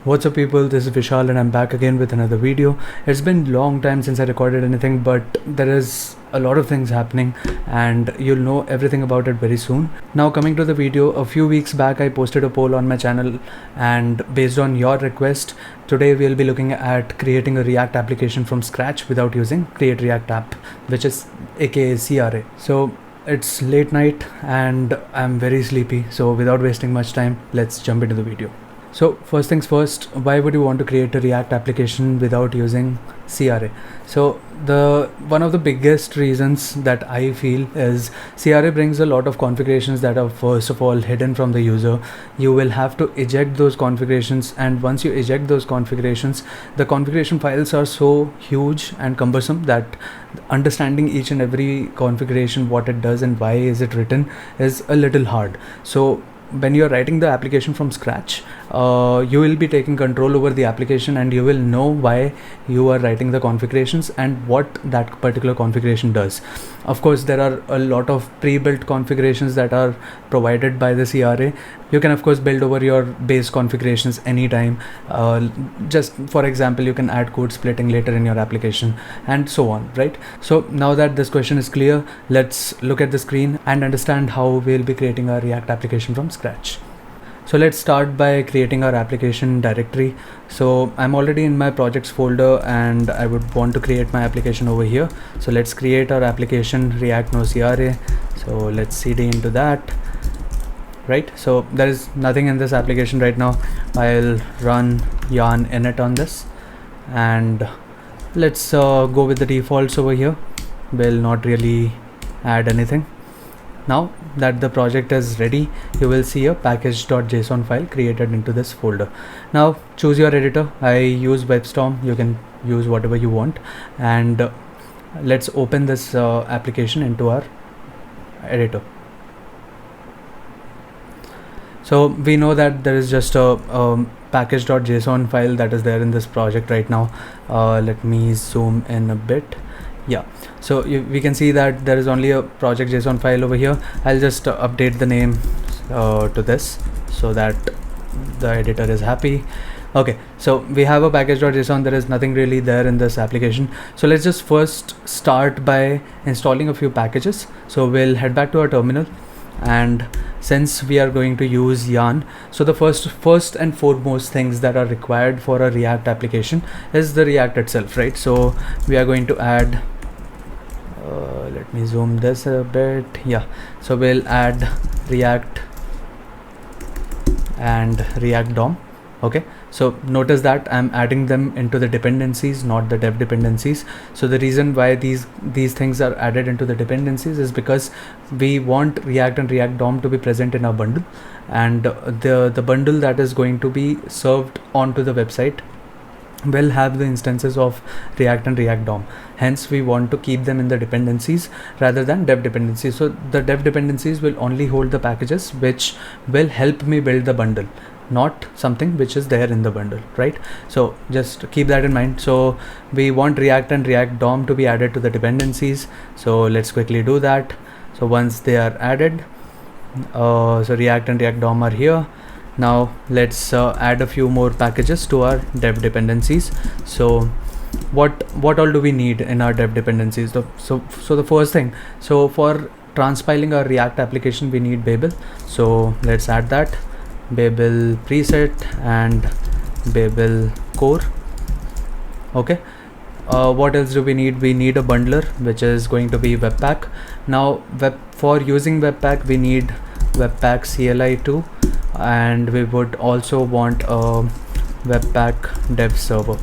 What's up people, this is Vishal and I'm back again with another video. It's been long time since I recorded anything, but there is a lot of things happening and you'll know everything about it very soon. Now coming to the video, a few weeks back I posted a poll on my channel, and based on your request, today we'll be looking at creating a React application from scratch without using Create React App, which is aka CRA. So it's late night and I'm very sleepy, so without wasting much time, let's jump into the video. So first things first, why would you want to create a React application without using CRA? So one of the biggest reasons that I feel is CRA brings a lot of configurations that are first of all hidden from the user. You will have to eject those configurations, and once you eject those configurations, the configuration files are so huge and cumbersome that understanding each and every configuration, what it does and why is it written, is a little hard. So when you're writing the application from scratch, you will be taking control over the application and you will know why you are writing the configurations and what that particular configuration does. Of course, there are a lot of pre-built configurations that are provided by the CRA. You can of course build over your base configurations anytime. Just for example, you can add code splitting later in your application and so on, right? So now that this question is clear, let's look at the screen and understand how we'll be creating our React application from scratch. So let's start by creating our application directory. So I'm already in my projects folder and I would want to create my application over here. So let's create our application React No CRA. So let's cd into that. Right, so there is nothing in this application right now. I'll run yarn init on this and let's go with the defaults over here. We'll not really add anything. Now that the project is ready, you will see a package.json file created into this folder. Now choose your editor. I use WebStorm, you can use whatever you want, and let's open this application into our editor. So we know that there is just a package.json file that is there in this project right now. Let me zoom in a bit. Yeah, so we can see that there is only a project.json file over here. I'll just update the name to this so that the editor is happy. Okay, so we have a package.json. There is nothing really there in this application. So let's just first start by installing a few packages. So we'll head back to our terminal, and since we are going to use yarn, so the first and foremost things that are required for a React application is the React itself, right? So we are going to add let me zoom this a bit. Yeah, so we'll add React and React DOM. Okay, so notice that I'm adding them into the dependencies, not the dev dependencies. So the reason why these things are added into the dependencies is because we want React and React DOM to be present in our bundle, and the bundle that is going to be served onto the website will have the instances of React and React DOM. Hence we want to keep them in the dependencies rather than dev dependencies. So the dev dependencies will only hold the packages which will help me build the bundle, not something which is there in the bundle, right? So just keep that in mind. So we want React and React DOM to be added to the dependencies. So let's quickly do that. So once they are added, so React and React DOM are here. Now let's add a few more packages to our dev dependencies. So what all do we need in our dev dependencies? So the first thing, so for transpiling our React application, we need Babel. So let's add that. Babel preset and Babel core. Okay, what else do we need? We need a bundler, which is going to be Webpack. Now for using Webpack, we need Webpack CLI2, and we would also want a Webpack dev server,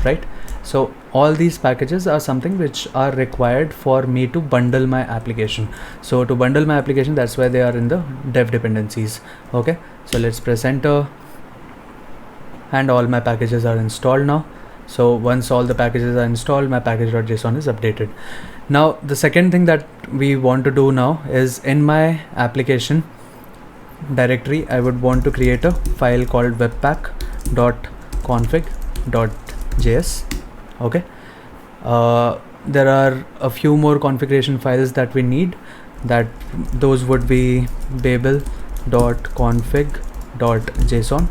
right? So all these packages are something which are required for me to bundle my application. So to bundle my application, that's why they are in the dev dependencies. Okay, so let's press enter, and all my packages are installed now. So once all the packages are installed, my package.json is updated. Now the second thing that we want to do now is, in my application directory, I would want to create a file called webpack.config.js. okay, there are a few more configuration files that we need. Those would be babel.config.json.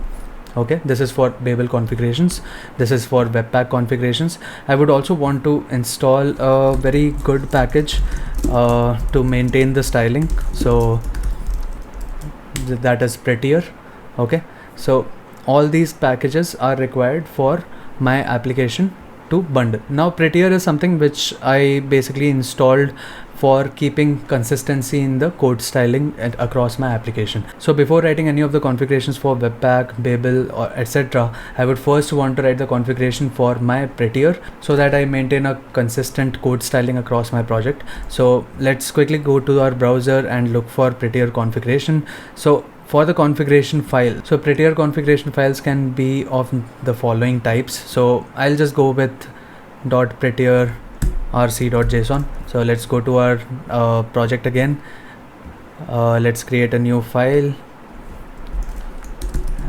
Okay, this is for Babel configurations, this is for Webpack configurations. I would also want to install a very good package to maintain the styling, so that is Prettier. Okay, so all these packages are required for my application to bundle. Now Prettier is something which I basically installed for keeping consistency in the code styling and across my application. So before writing any of the configurations for Webpack, Babel or etc., I would first want to write the configuration for my Prettier so that I maintain a consistent code styling across my project. So let's quickly go to our browser and look for Prettier configuration. So for the configuration file, so Prettier configuration files can be of the following types. So I'll just go with .prettier rc.json. So let's go to our project again. Let's create a new file,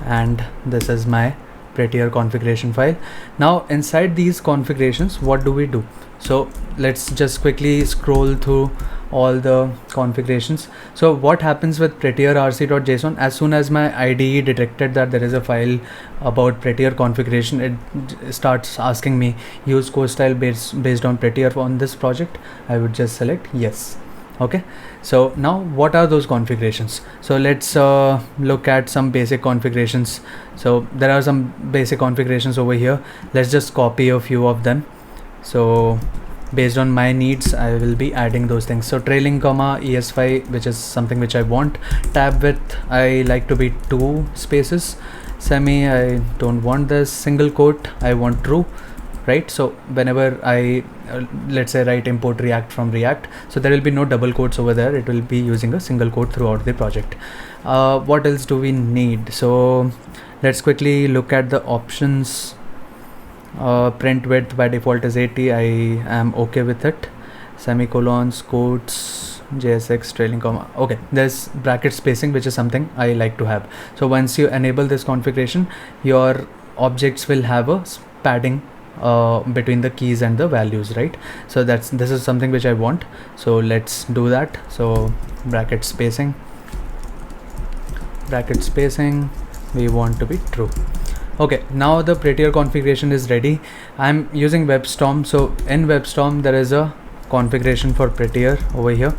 and this is my Prettier configuration file. Now inside these configurations, what do we do? So let's just quickly scroll through all the configurations. So what happens with Prettier rc.json, as soon as my IDE detected that there is a file about Prettier configuration, it starts asking me use code style based on Prettier on this project. I would just select yes. Okay, so now what are those configurations? So let's look at some basic configurations. So there are some basic configurations over here. Let's just copy a few of them. So based on my needs, I will be adding those things. So trailing comma ES5, which is something which I want. Tab width, I like to be 2 spaces. Semi, I don't want this. Single quote, I want true, right? So whenever I let's say write import React from React, so there will be no double quotes over there. It will be using a single quote throughout the project. What else do we need? So let's quickly look at the options. Print width by default is 80. I am okay with it. Semicolons, quotes, JSX, trailing comma. Okay, there's bracket spacing, which is something I like to have. So once you enable this configuration, your objects will have a padding between the keys and the values, right? So this is something which I want. So let's do that. So bracket spacing, we want to be true. Okay, now the Prettier configuration is ready. I'm using WebStorm. So in WebStorm, there is a configuration for Prettier over here.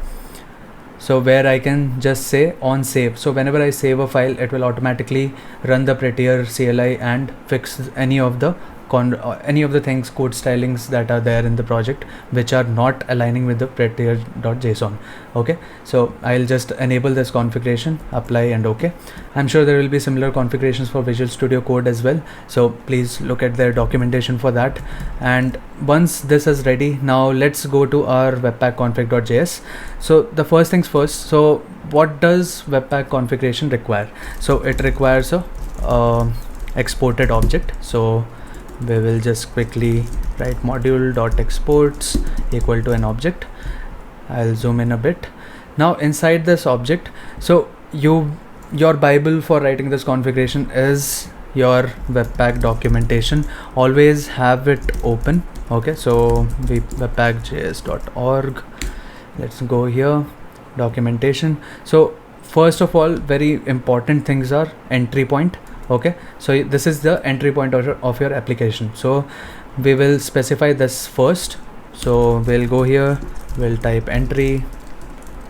So where I can just say on save. So whenever I save a file, it will automatically run the Prettier CLI and fix any of the things, code stylings that are there in the project which are not aligning with the Prettier.json. Okay, so I'll just enable this configuration, apply and okay. I'm sure there will be similar configurations for Visual Studio Code as well, so please look at their documentation for that. And once this is ready, now let's go to our webpack config.js. So the first things first, so what does webpack configuration require? So it requires a exported object. So we will just quickly write module.exports equal to an object. I'll zoom in a bit. Now inside this object, so your Bible for writing this configuration is your webpack documentation. Always have it open. Okay, so webpackjs.org, let's go here, documentation. So first of all, very important things are entry point. Okay, so this is the entry point of your application. So we will specify this first. So we'll go here, we'll type entry.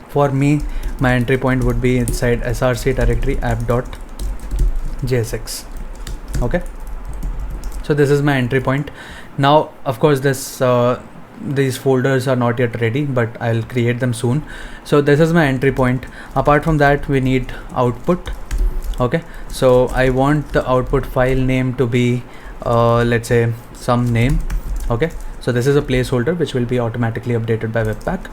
For me, my entry point would be inside src directory app.jsx. Okay, so this is my entry point. Now of course these folders are not yet ready, but I'll create them soon. So this is my entry point. Apart from that, we need output. Okay, so I want the output file name to be let's say some name. Okay, so this is a placeholder which will be automatically updated by Webpack.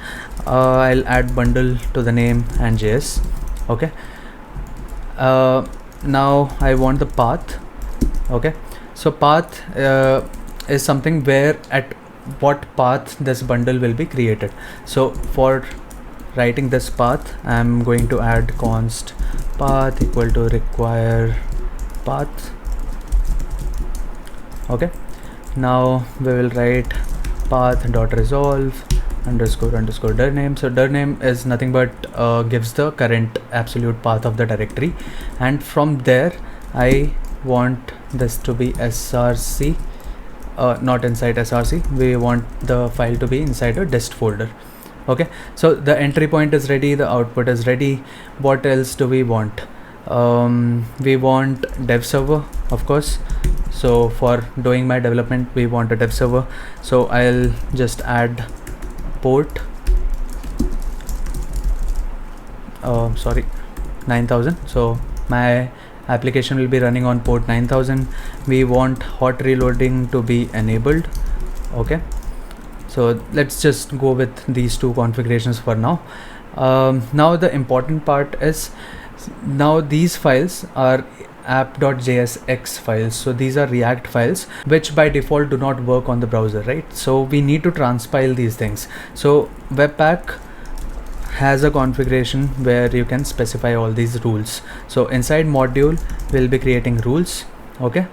I'll add bundle to the name and JS. Okay, now I want the path. Okay, so path is something where at what path this bundle will be created. So for writing this path, I'm going to add const path equal to require path. Okay, now we will write path.resolve __ dir name. So dir name is nothing but gives the current absolute path of the directory, and from there I want this to be src, not inside src, we want the file to be inside a dist folder. Okay, so the entry point is ready, the output is ready. What else do we want? We want dev server, of course. So for doing my development, we want a dev server. So I'll just add port 9000. So my application will be running on port 9000. We want hot reloading to be enabled. Okay, so let's just go with these two configurations for now. Now the important part is, now these files are app.jsx files. So these are React files which by default do not work on the browser, right? So we need to transpile these things. So Webpack has a configuration where you can specify all these rules. So inside module we'll be creating rules. Okay,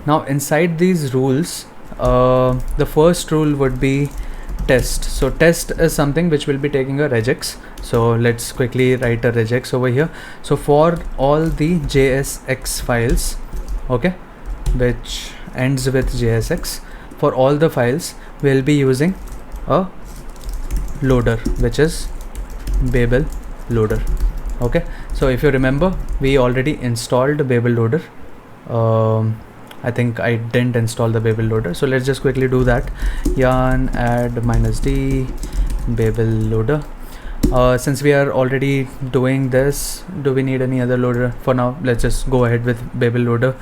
now inside these rules, the first rule would be test. So test is something which will be taking a regex. So let's quickly write a regex over here. So for all the JSX files, okay, which ends with JSX, for all the files we'll be using a loader, which is Babel loader. Okay, so if you remember, we already installed Babel loader. I think I didn't install the Babel loader, so let's just quickly do that. Yarn add -d Babel loader. Since we are already doing this, do we need any other loader? For now, let's just go ahead with Babel loader.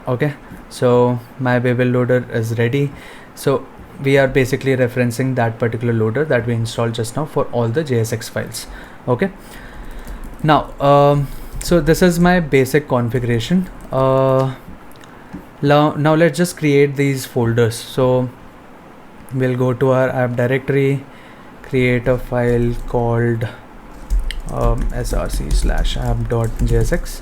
Okay, so my Babel loader is ready. So we are basically referencing that particular loader that we installed just now for all the JSX files. Okay, now so this is my basic configuration. Now let's just create these folders. So we'll go to our app directory, create a file called src/app.jsx.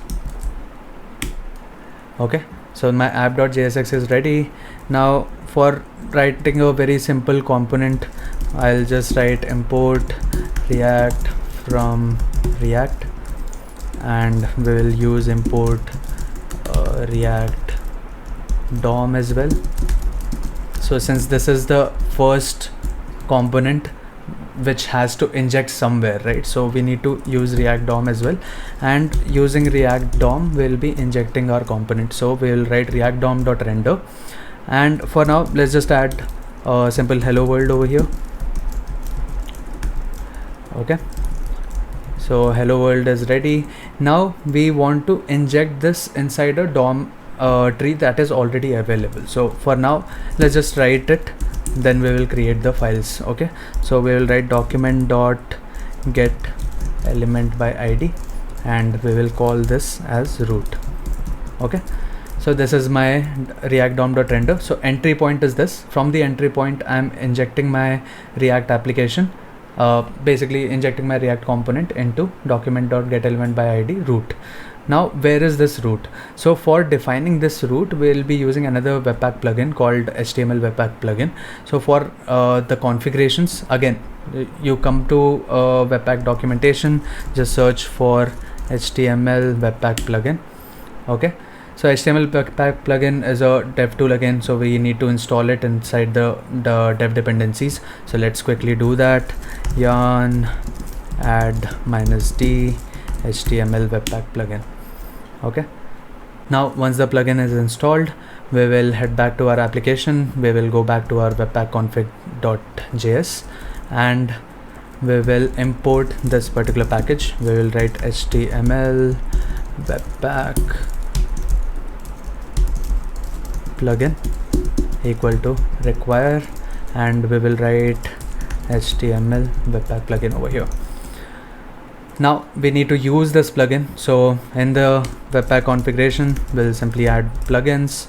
okay, so my app.jsx is ready. Now for writing a very simple component, I'll just write import react from react, and we will use import react DOM as well. So since this is the first component which has to inject somewhere, right, so we need to use react DOM as well, and using react DOM we'll be injecting our component. So we'll write react DOM.render, and for now let's just add a simple hello world over here. Okay, so hello world is ready. Now we want to inject this inside a DOM tree that is already available. So for now let's just write it, then we will create the files. Okay, so we will write document.get element by id, and we will call this as root. Okay, so this is my react DOM.render. So entry point is this. From the entry point I'm injecting my React application, basically injecting my React component into document.getElement by id root. Now where is this root? So for defining this root, we'll be using another Webpack plugin called HTML Webpack plugin. So for the configurations, again you come to Webpack documentation, just search for HTML Webpack plugin. Okay, so HTML Webpack plugin is a dev tool again, so we need to install it inside the dev dependencies. So let's quickly do that. Yarn add -d HTML Webpack plugin. Okay, now once the plugin is installed, we will head back to our application. We will go back to our webpack config.js, and we will import this particular package. We will write HTML Webpack plugin equal to require, and we will write HTML Webpack plugin over here. Now we need to use this plugin. So in the Webpack configuration, we'll simply add plugins,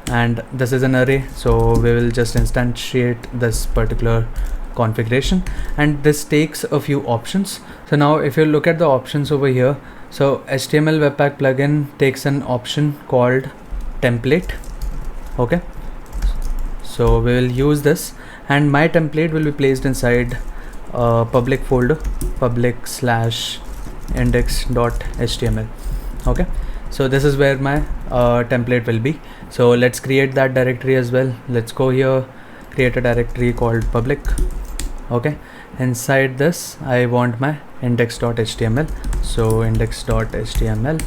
and this is an array, so we will just instantiate this particular configuration, and this takes a few options. So now if you look at the options over here, so HTML Webpack plugin takes an option called template. Okay, so we will use this, and my template will be placed inside public folder, public/index.html. okay, So this is where my template will be. So let's create that directory as well. Let's go here, create a directory called public. Okay, inside this I want my index.html. So index.html,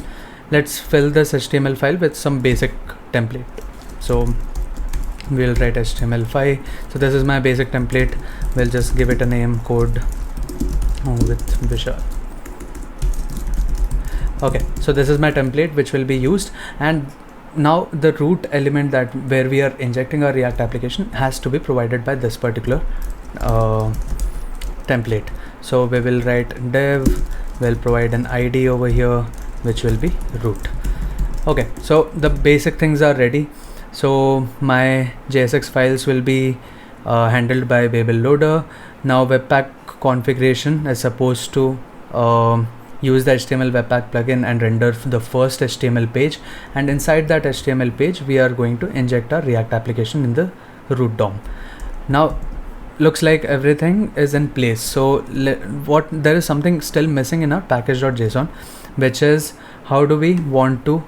let's fill this HTML file with some basic template. So we'll write HTML5. So this is my basic template. We'll just give it a name, code with Vishal. Okay, so this is my template which will be used, and now the root element that where we are injecting our React application has to be provided by this particular template. So we will write dev, we'll provide an ID over here which will be root. Okay, so the basic things are ready. So my JSX files will be handled by Babel loader. Now Webpack configuration is supposed to use the HTML Webpack plugin and render the first HTML page, and inside that HTML page we are going to inject our React application in the root DOM. Now looks like everything is in place. So there is something still missing in our package.json, which is how do we want to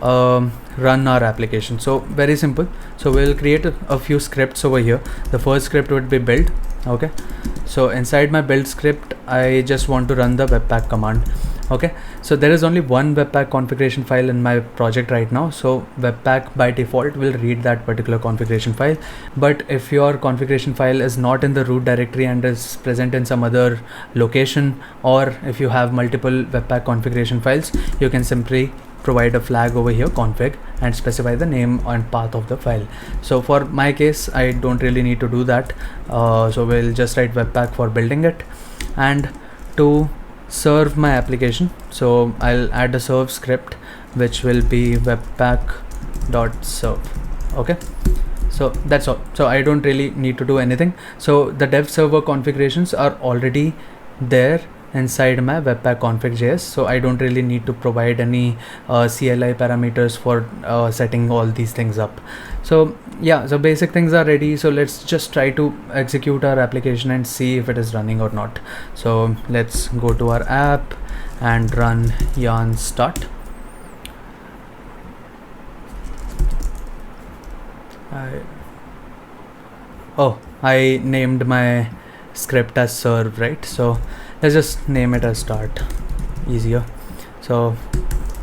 run our application. So very simple. So we'll create a few scripts over here. The first script would be build. Okay, so inside my build script I just want to run the webpack command. Okay, so there is only one webpack configuration file in my project right now, so webpack by default will read that particular configuration file. But if your configuration file is not in the root directory and is present in some other location, or if you have multiple webpack configuration files, you can simply provide a flag over here, config, and specify the name and path of the file. So for my case I don't really need to do that, so we'll just write webpack for building it. And to serve my application, so I'll add a serve script which will be webpack.serve. okay, so that's all. So I don't really need to do anything. So the dev server configurations are already there inside my webpack config.js, so I don't really need to provide any CLI parameters for setting all these things up. So yeah, so basic things are ready. So let's just try to execute our application and see if it is running or not. So let's go to our app and run yarn start. I named my script as serve, right? So let's just name it as start, easier. So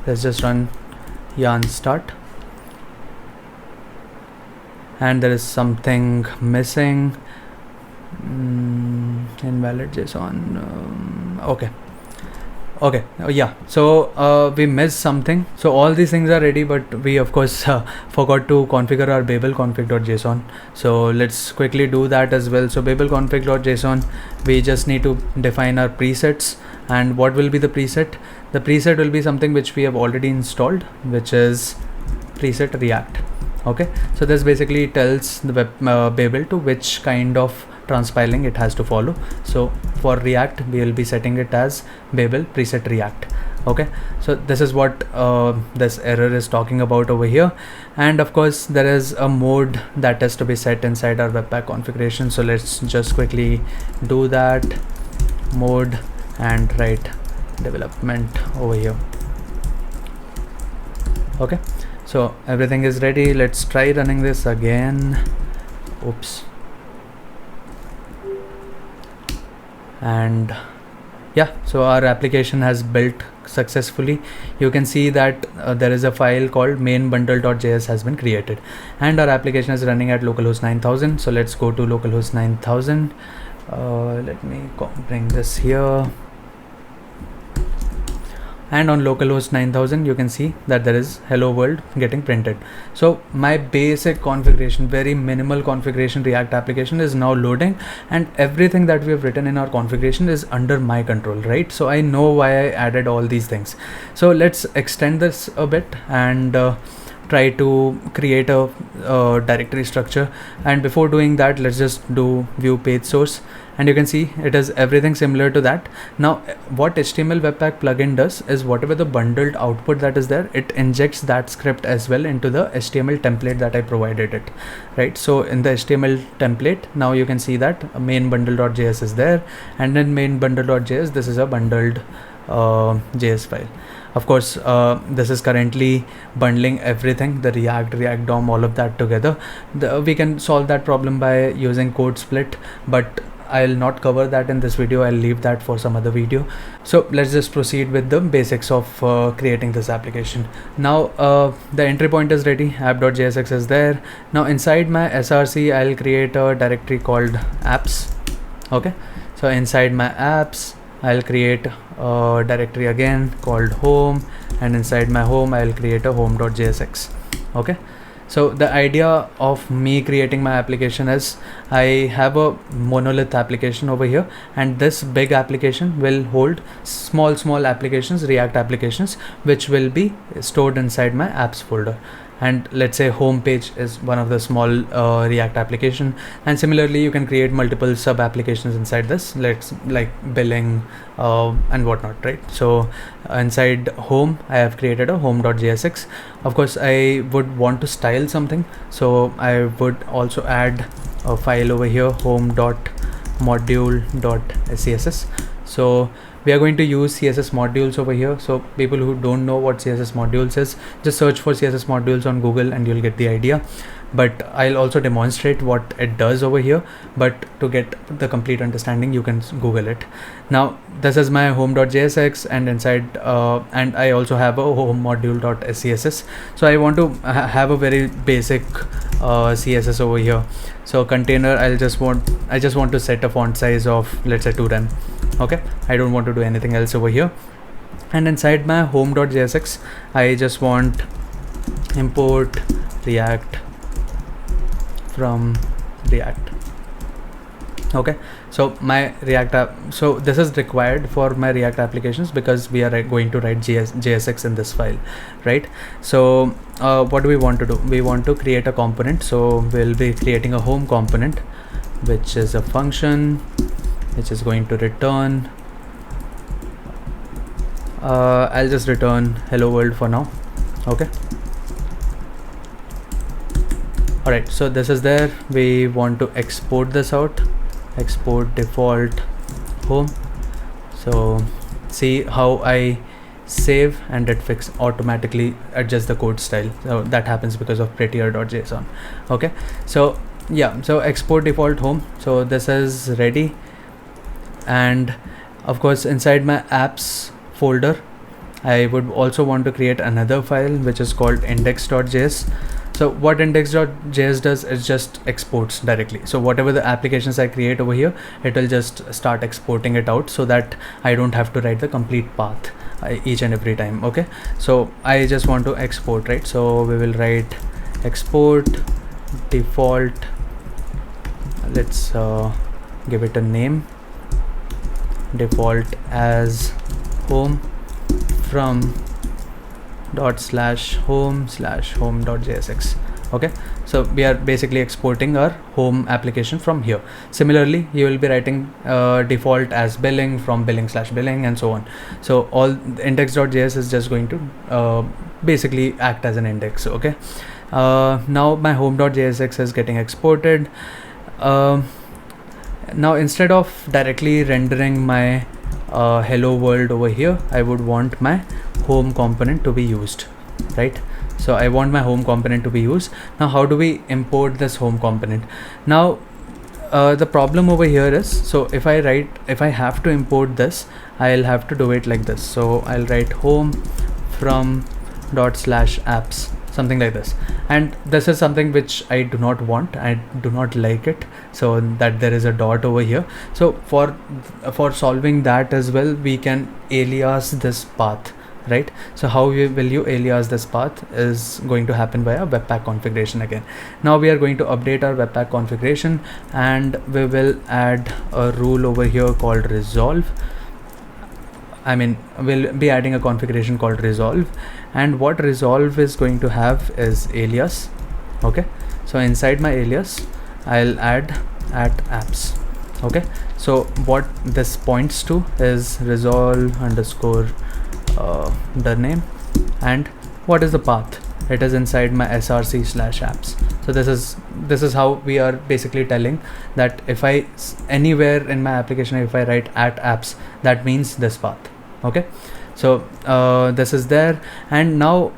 let's just run yarn start, and there is something missing, invalid JSON. Okay, yeah, so we missed something. So all these things are ready, but we of course forgot to configure our babel config.json. So let's quickly do that as well. So babel config.json, we just need to define our presets. And what will be the preset? The preset will be something which we have already installed, which is preset React. Okay, so this basically tells the Babel to which kind of transpiling it has to follow. So for React we will be setting it as Babel preset React. Okay, so this is what this error is talking about over here. And of course there is a mode that has to be set inside our webpack configuration. So let's just quickly do that, mode, and write development over here. Okay, so everything is ready. Let's try running this again. Oops. And yeah, so our application has built successfully. You can see that there is a file called main.bundle.js has been created, and our application is running at localhost 9000. So let's go to localhost 9000. Let me bring this here. And on localhost 9000 you can see that there is hello world getting printed. So my basic configuration, very minimal configuration React application is now loading, and everything that we have written in our configuration is under my control, right? So I know why I added all these things. So let's extend this a bit and try to create a directory structure. And before doing that, let's just do view page source, and you can see it is everything similar to that. Now what HTML Webpack plugin does is whatever the bundled output that is there, it injects that script as well into the HTML template that I provided it, right? So in the HTML template, now you can see that main bundle.js is there, and then main bundle.js, this is a bundled JS file. Of course, this is currently bundling everything, the React DOM, all of that together. We can solve that problem by using code split, but I'll not cover that in this video. I'll leave that for some other video. So let's just proceed with the basics of creating this application. Now the entry point is ready, app.jsx is there. Now inside my src, I'll create a directory called apps. Okay, so inside my apps, I'll create a directory again called home, and inside my home, I'll create a home.jsx. Okay, so the idea of me creating my application is I have a monolith application over here, and this big application will hold small applications, React applications, which will be stored inside my apps folder. And let's say home page is one of the small React application, and similarly you can create multiple sub applications inside this, like billing and whatnot, right? So inside home, I have created a home.jsx. Of course, I would want to style something, so I would also add a file over here, home.module.css. So we are going to use CSS modules over here. So people who don't know what CSS modules is, just search for CSS modules on Google and you'll get the idea. But I'll also demonstrate what it does over here, but to get the complete understanding, you can Google it. Now this is my home.jsx, and inside and I also have a home module.scss. So I want to have a very basic CSS over here. So container, I just want to set a font size of, let's say, 210. Okay, I don't want to do anything else over here. And inside my home.jsx, I just want import React from React. Okay, so my React app, so this is required for my React applications because we are going to write JSX in this file, right? So what do we want to do? We want to create a component. So we'll be creating a home component, which is a function which is going to return, I'll just return hello world for now. Okay, all right, so this is there. We want to export this out, export default home. So see how I save and it automatically adjusts the code style. So that happens because of prettier.json. Okay, so yeah, so export default home. So this is ready. And of course, inside my apps folder, I would also want to create another file which is called index.js. So what index.js does is just exports directly. So whatever the applications I create over here, it will just start exporting it out so that I don't have to write the complete path each and every time. Okay, so I just want to export, right? So we will write export default. Let's give it a name, default as home from ./home/home.jsx. Okay, so we are basically exporting our home application from here. Similarly, you will be writing default as billing from billing/billing and so on. So all index.js is just going to basically act as an index. Okay, now my home.jsx is getting exported. Now instead of directly rendering my hello world over here, I would want my home component to be used, right? So I want my home component to be used. Now how do we import this home component? Now the problem over here is, so if I have to import this, I'll have to do it like this. So I'll write home from ./apps, something like this. And this is something which I do not want. I do not like it, so that there is a dot over here. So for solving that as well, we can alias this path, right? So how will you alias this path is going to happen via webpack configuration again. Now we are going to update our webpack configuration, and we will add a rule over here called resolve. I mean, we'll be adding a configuration called resolve, and what resolve is going to have is alias. Okay, so inside my alias, I'll add @apps. Okay, so what this points to is resolve underscore the name, and what is the path? It is inside my src/apps. So this is how we are basically telling that if I anywhere in my application, if I write @apps, that means this path. Okay, So this is there, and now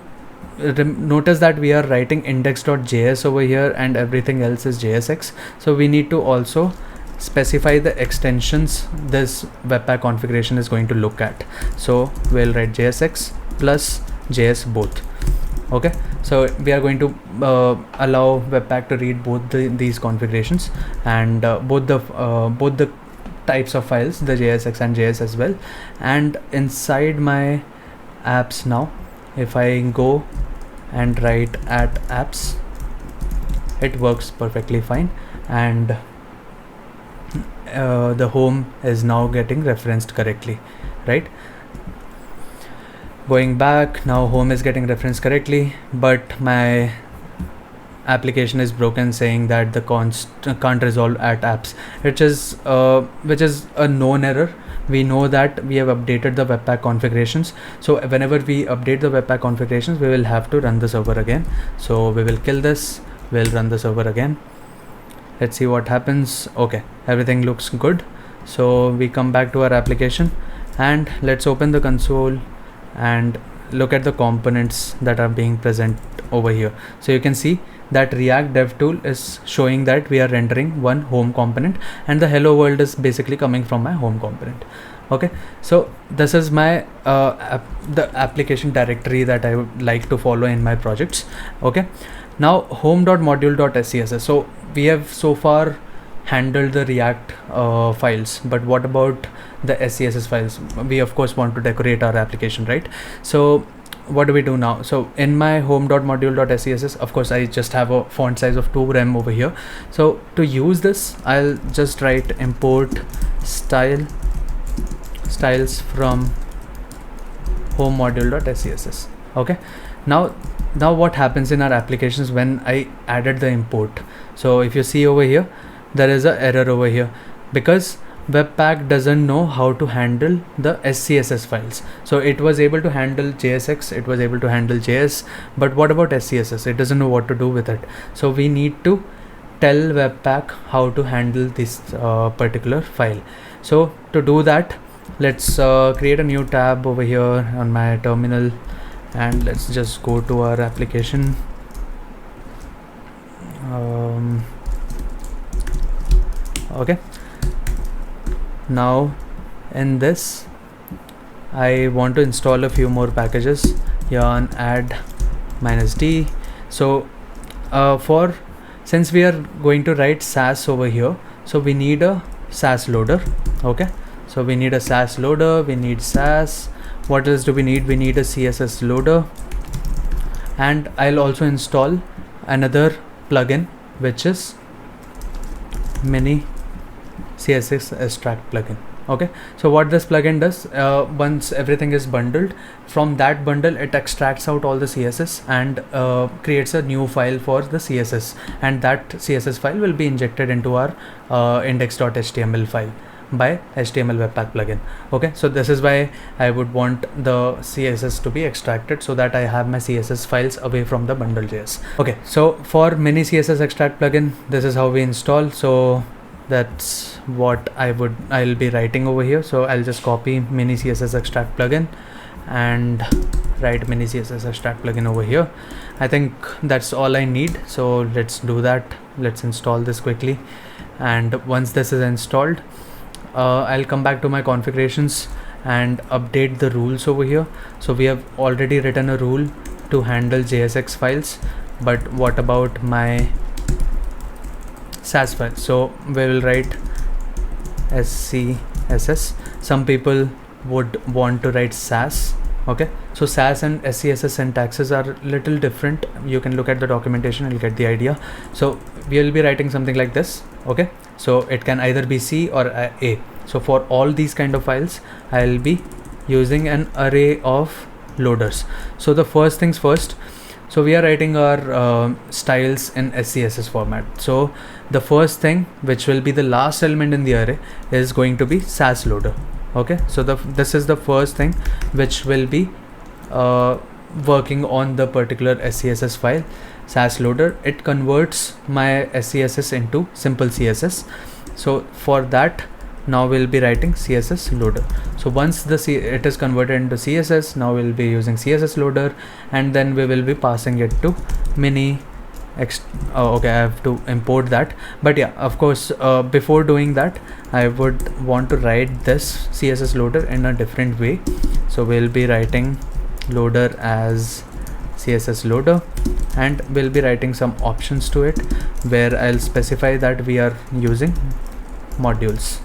notice that we are writing index.js over here and everything else is JSX. So we need to also specify the extensions this webpack configuration is going to look at. So we'll write JSX plus JS both. Okay, so we are going to allow webpack to read both these configurations and both the types of files, the JSX and JS as well. And inside my apps now, if I go and write at apps, it works perfectly fine, and the home is now getting referenced correctly, right? Going back, now home is getting referenced correctly, but my application is broken, saying that the can't resolve at apps, which is a known error. We know that we have updated the webpack configurations, so whenever we update the webpack configurations, we will have to run the server again. So we will kill this, we'll run the server again. Let's see what happens. Okay, everything looks good. So we come back to our application and let's open the console and look at the components that are being present over here. So you can see that React DevTool is showing that we are rendering one home component, and the hello world is basically coming from my home component. Okay, so this is my the application directory that I would like to follow in my projects. Okay, now home.module.scss. So we have so far handled the React files, but what about the SCSS files? We of course want to decorate our application, right? So what do we do now? So in my home.module.scss, of course I just have a font size of 2 rem over here. So to use this, I'll just write import styles from home.module.scss. okay, now what happens in our applications when I added the import? So if you see over here, there is an error over here because Webpack doesn't know how to handle the SCSS files. So it was able to handle JSX, it was able to handle JS, but what about SCSS? It doesn't know what to do with it. So we need to tell Webpack how to handle this particular file. So to do that, let's create a new tab over here on my terminal, and let's just go to our application. Okay, now in this I want to install a few more packages here on add -d. So since we are going to write Sass over here, so we need a Sass loader. Okay, so we need a Sass loader, we need Sass. What else do we need? We need a CSS loader, and I'll also install another plugin which is mini CSS extract plugin. Okay, so what this plugin does, once everything is bundled, from that bundle it extracts out all the CSS and creates a new file for the CSS, and that CSS file will be injected into our index.html file by HTML Webpack plugin. Okay, so this is why I would want the CSS to be extracted, so that I have my CSS files away from the bundle.js. Okay, so for mini CSS extract plugin, this is how we install. So that's what I'll be writing over here. So I'll just copy mini CSS extract plugin and write mini CSS extract plugin over here. I think that's all I need. So let's do that. Let's install this quickly, and once this is installed, I'll come back to my configurations and update the rules over here. So we have already written a rule to handle JSX files, but what about my Sass file? So we will write SCSS. Some people would want to write Sass. Okay, so Sass and SCSS syntaxes are little different. You can look at the documentation and you'll get the idea. So we will be writing something like this. Okay, so it can either be C or A. So for all these kind of files, I'll be using an array of loaders. So the first things first, so we are writing our styles in SCSS format. So the first thing, which will be the last element in the array, is going to be Sass loader. Okay, so this is the first thing which will be working on the particular SCSS file, Sass loader. It converts my SCSS into simple CSS. So for that, now we'll be writing CSS loader. So once it is converted into CSS, now we'll be using CSS loader, and then we will be passing it to mini okay, I have to import that. But yeah, of course, before doing that, I would want to write this CSS loader in a different way. So we'll be writing loader as CSS loader, and we'll be writing some options to it where I'll specify that we are using modules.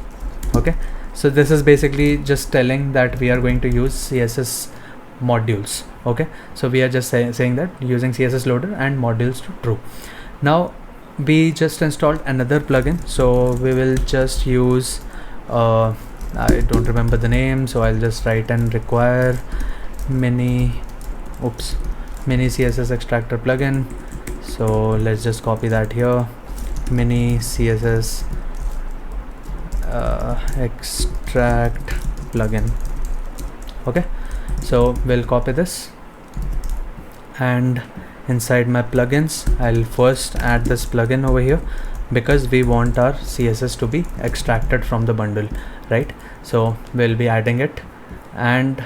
Okay, so this is basically just telling that we are going to use CSS modules. Okay, so we are just saying that using CSS loader and modules to true. Now we just installed another plugin, so we will just use I don't remember the name, so I'll just write and require mini CSS extractor plugin. So let's just copy that here, mini CSS extract plugin. Okay, so we'll copy this, and inside my plugins I'll first add this plugin over here because we want our CSS to be extracted from the bundle, right? So we'll be adding it. And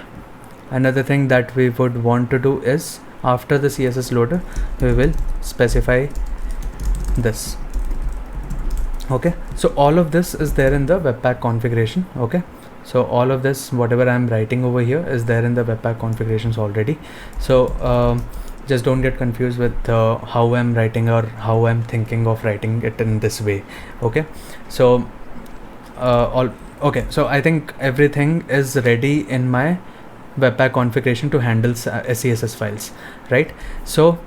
another thing that we would want to do is, after the CSS loader, we will specify this. Okay, so all of this is there in the Webpack configuration. Okay, so all of this, whatever I'm writing over here, is there in the Webpack configurations already. So just don't get confused with how I'm writing or how I'm thinking of writing it in this way. Okay, so so I think everything is ready in my Webpack configuration to handle CSS files, right? So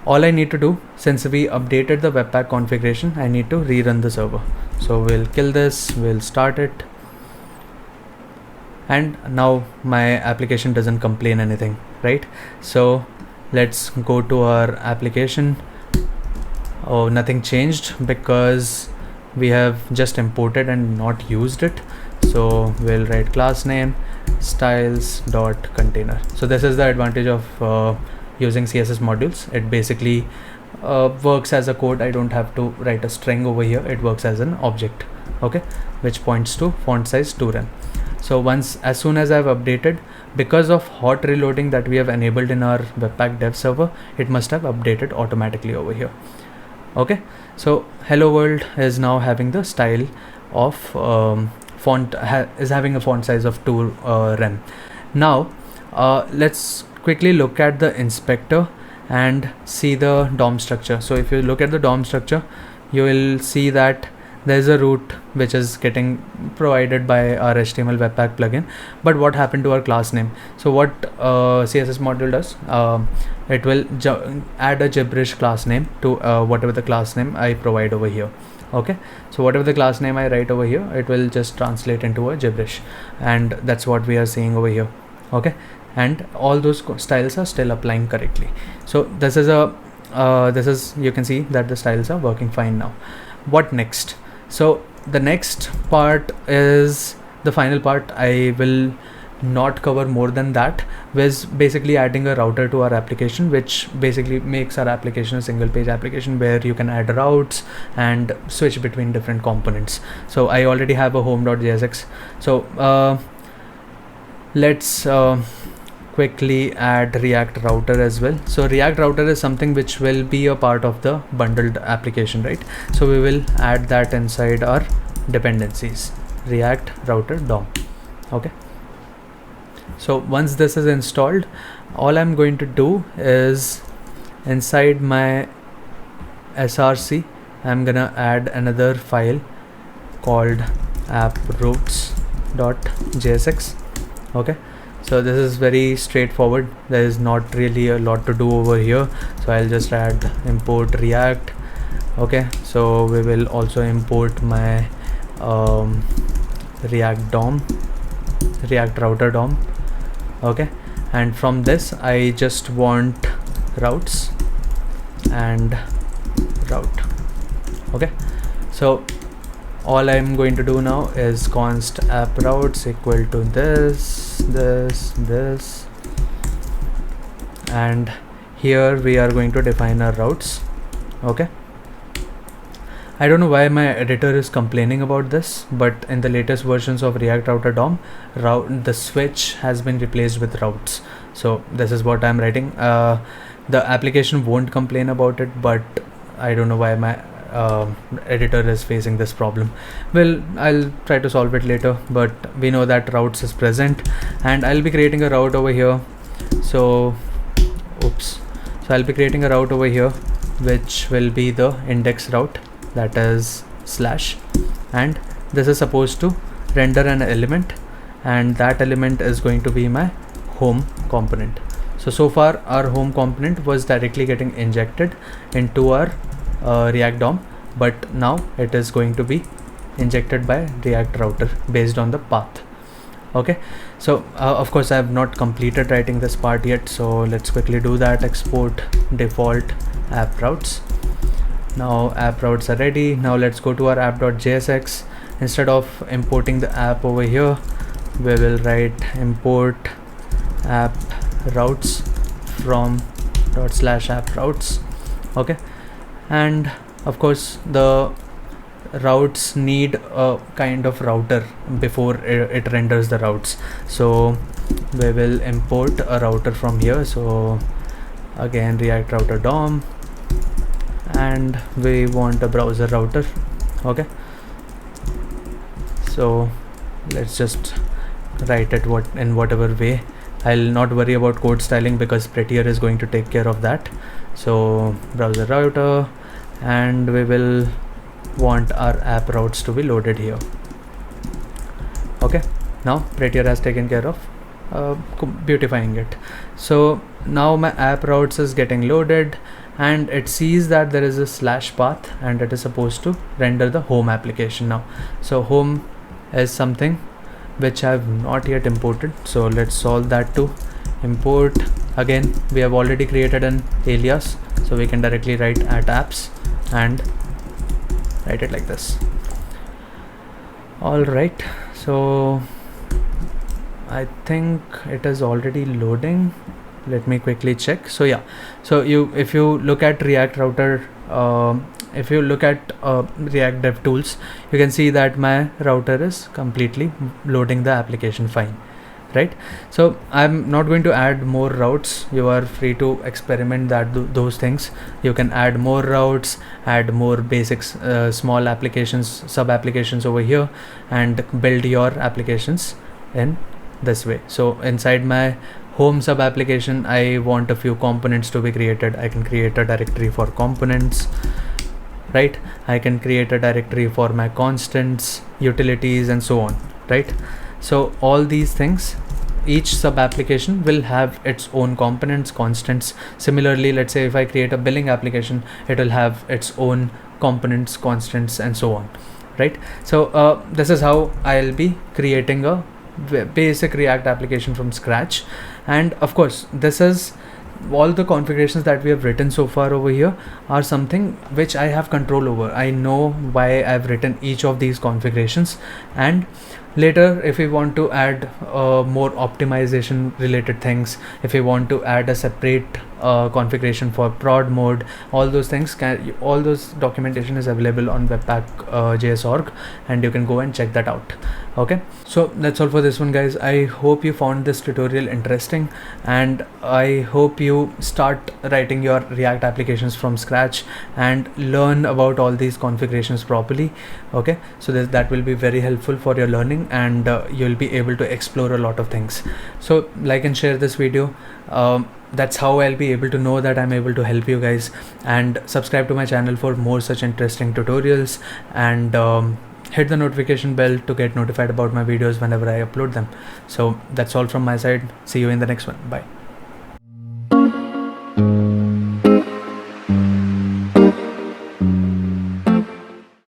all I need to do, since we updated the Webpack configuration, I need to rerun the server. So we'll kill this, we'll start it, and now my application doesn't complain anything, right? So let's go to our application. Oh, nothing changed because we have just imported and not used it. So we'll write class name styles.container. So this is the advantage of using CSS modules. It basically works as a code. I don't have to write a string over here. It works as an object, okay, which points to font size 2rem. So as soon as I've updated, because of hot reloading that we have enabled in our Webpack dev server, it must have updated automatically over here. Okay, so hello world is now having the style of is having a font size of 2rem. Now let's quickly look at the inspector and see the DOM structure. So if you look at the DOM structure, you will see that there's a root which is getting provided by our HTML Webpack plugin. But what happened to our class name? So what CSS module does, it will add a gibberish class name to whatever the class name I provide over here. Okay, so whatever the class name I write over here, it will just translate into a gibberish, and that's what we are seeing over here. Okay, and all those styles are still applying correctly. So this is you can see that the styles are working fine now. What next? So the next part is the final part. I will not cover more than that, was basically adding a router to our application, which basically makes our application a single page application where you can add routes and switch between different components. So I already have a home.jsx. So let's quickly add React router as well. So React router is something which will be a part of the bundled application, right? So we will add that inside our dependencies, React router DOM. Okay, so once this is installed, all I'm going to do is inside my src, I'm gonna add another file called approutes.jsx. okay, so this is very straightforward. There is not really a lot to do over here. So I'll just add import React. Okay, so we will also import my React DOM, React router DOM. Okay, and from this I just want routes and route. Okay, so all I'm going to do now is const app routes equal to this, and here we are going to define our routes. Okay, I don't know why my editor is complaining about this, but in the latest versions of React Router DOM, the switch has been replaced with routes. So this is what I'm writing. The application won't complain about it, but I don't know why my editor is facing this problem. Well, I'll try to solve it later, but we know that routes is present, and I'll be creating a route over here. So I'll be creating a route over here, which will be the index route, that is slash, and this is supposed to render an element, and that element is going to be my home component. So far our home component was directly getting injected into our React DOM, but now it is going to be injected by React Router based on the path. Okay, so of course I have not completed writing this part yet, so let's quickly do that. Export default app routes. Now app routes are ready. Now let's go to our app.jsx. Instead of importing the app over here, we will write import app routes from /app routes. Okay, and of course the routes need a kind of router before it renders the routes, so we will import a router from here. So again, React Router DOM, and we want a browser router. Okay, so let's just write it in whatever way. I'll not worry about code styling because Prettier is going to take care of that. So browser router, and we will want our app routes to be loaded here. Okay, now Prettier has taken care of beautifying it. So now my app routes is getting loaded, and it sees that there is a slash path, and it is supposed to render the home application now. So home is something which I have not yet imported, so let's solve that too. Import. Again, we have already created an alias, so we can directly write @apps and write it like this. All right, so I think it is already loading. Let me quickly check. So yeah, so if you look at React Router, if you look at React DevTools, you can see that my router is completely loading the application fine, right? So I'm not going to add more routes. You are free to experiment those things. You can add more routes, add more basics, small applications, sub applications over here, and build your applications in this way. So inside my home sub application, I want a few components to be created. I can create a directory for components, right? I can create a directory for my constants, utilities, and so on, right? So all these things, each sub application will have its own components, constants. Similarly, let's say if I create a billing application, it will have its own components, constants, and so on, right? So this is how I'll be creating a basic React application from scratch. And of course, this is all the configurations that we have written so far over here are something which I have control over. I know why I've written each of these configurations, and later if we want to add more optimization related things, if we want to add a separate configuration for prod mode, all those things all those documentation is available on webpack.js.org, and you can go and check that out. Okay, so that's all for this one, guys. I hope you found this tutorial interesting, and I hope you start writing your React applications from scratch and learn about all these configurations properly. Okay, so that will be very helpful for your learning, and you'll be able to explore a lot of things. So like and share this video. That's how I'll be able to know that I'm able to help you guys, and subscribe to my channel for more such interesting tutorials, and hit the notification bell to get notified about my videos whenever I upload them. So that's all from my side. See you in the next one. Bye.